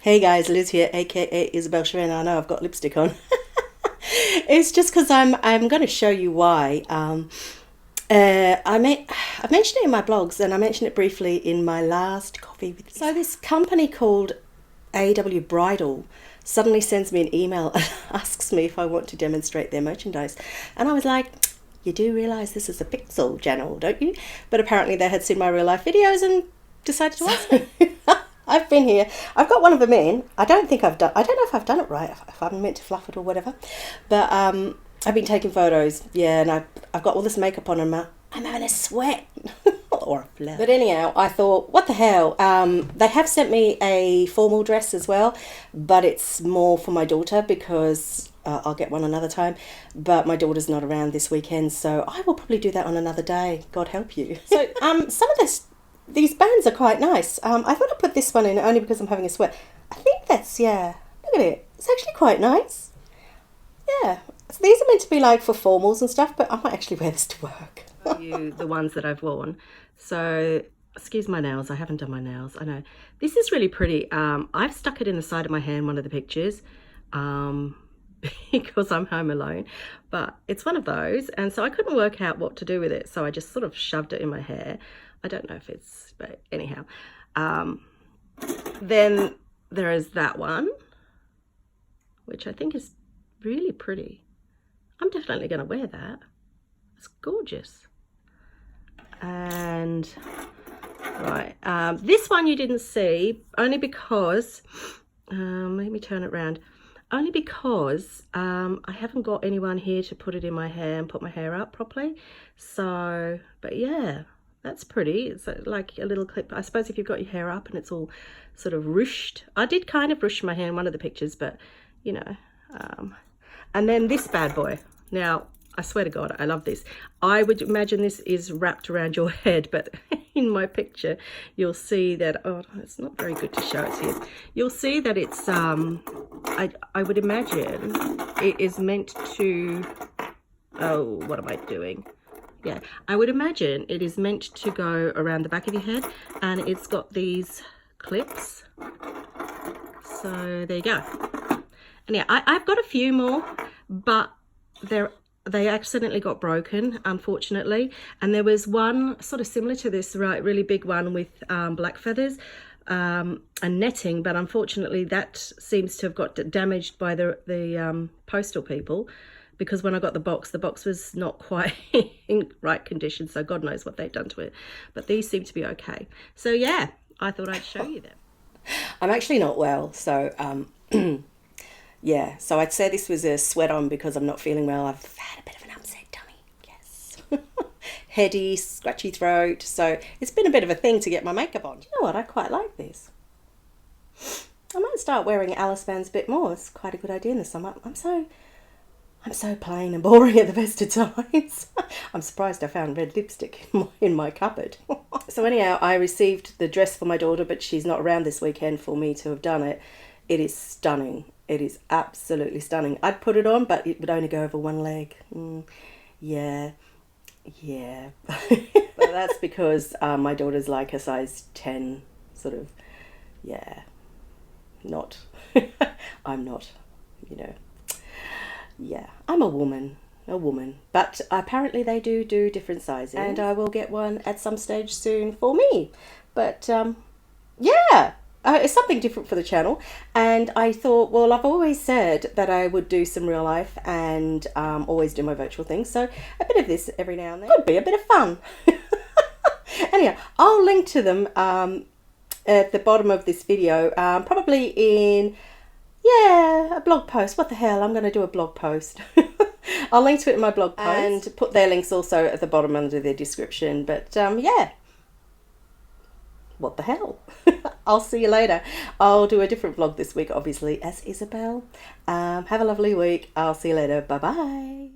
Hey guys, Liz here, aka Isabel Sharon. I know I've got lipstick on. It's just because I'm going to show you why. I mentioned it in my blogs, and I mentioned it briefly in my last coffee with. So this company called AW Bridal suddenly sends me an email and asks me if I want to demonstrate their merchandise, and I was like, you do realise this is a pixel channel, don't you? But apparently they had seen my real life videos and decided to ask me. I've been here. I've got one of them in. I don't know if I've done it right, if I'm meant to fluff it or whatever. But I've been taking photos, yeah, and I've got all this makeup on and I'm having a sweat. Or a flare. But anyhow, I thought, what the hell? They have sent me a formal dress as well, but it's more for my daughter because I'll get one another time. But my daughter's not around this weekend, so I will probably do that on another day. God help you. So some of these bands are quite nice. I thought I'd put this one in only because I'm having a sweat. I think that's, yeah, look at it. It's actually quite nice. Yeah. So these are meant to be like for formals and stuff, but I might actually wear this to work. The ones that I've worn. So, excuse my nails. I haven't done my nails. I know. This is really pretty. I've stuck it in the side of my hand, one of the pictures, because I'm home alone. But it's one of those. And so I couldn't work out what to do with it. So I just sort of shoved it in my hair. I don't know if it's, but anyhow. Then there is that one, which I think is really pretty. I'm definitely going to wear that. It's gorgeous. And right, this one you didn't see only because, let me turn it around. Only because I haven't got anyone here to put it in my hair and put my hair up properly. So, but yeah. That's pretty. It's like a little clip. I suppose if you've got your hair up and it's all sort of ruched. I did kind of ruche my hair in one of the pictures, but you know. And then this bad boy. Now, I swear to God, I love this. I would imagine this is wrapped around your head, but in my picture, you'll see that, oh, it's not very good to show it here. You'll see that it's, I would imagine it is meant to, oh, what am I doing? Yeah, I would imagine it is meant to go around the back of your head, and it's got these clips. So there you go. And yeah, I've got a few more, but they accidentally got broken, unfortunately. And there was one sort of similar to this, right, really big one with black feathers and netting, but unfortunately that seems to have got damaged by the postal people. Because when I got the box was not quite in right condition, so God knows what they've done to it. But these seem to be okay. So yeah, I thought I'd show you them. I'm actually not well, so yeah. So I'd say this was a sweat on because I'm not feeling well. I've had a bit of an upset tummy, yes. Heady, scratchy throat. So it's been a bit of a thing to get my makeup on. You know what? I quite like this. I might start wearing Alice bands a bit more. It's quite a good idea in the summer. I'm so plain and boring at the best of times. I'm surprised I found red lipstick in my cupboard. So anyhow, I received the dress for my daughter, but she's not around this weekend for me to have done it. It is stunning. It is absolutely stunning. I'd put it on, but it would only go over one leg. Yeah. But that's because my daughter's like a size 10, sort of, yeah. Not. I'm not, you know. Yeah, I'm a woman, but apparently they do different sizes, and I will get one at some stage soon for me. But yeah, it's something different for the channel, and I thought, well, I've always said that I would do some real life and always do my virtual things, so a bit of this every now and then could be a bit of fun. Anyhow, I'll link to them at the bottom of this video, probably in... yeah, a blog post. What the hell? I'm going to do a blog post. I'll link to it in my blog post and put their links also at the bottom under their description. But yeah, what the hell? I'll see you later. I'll do a different vlog this week, obviously, as Isabel. Have a lovely week. I'll see you later. Bye-bye.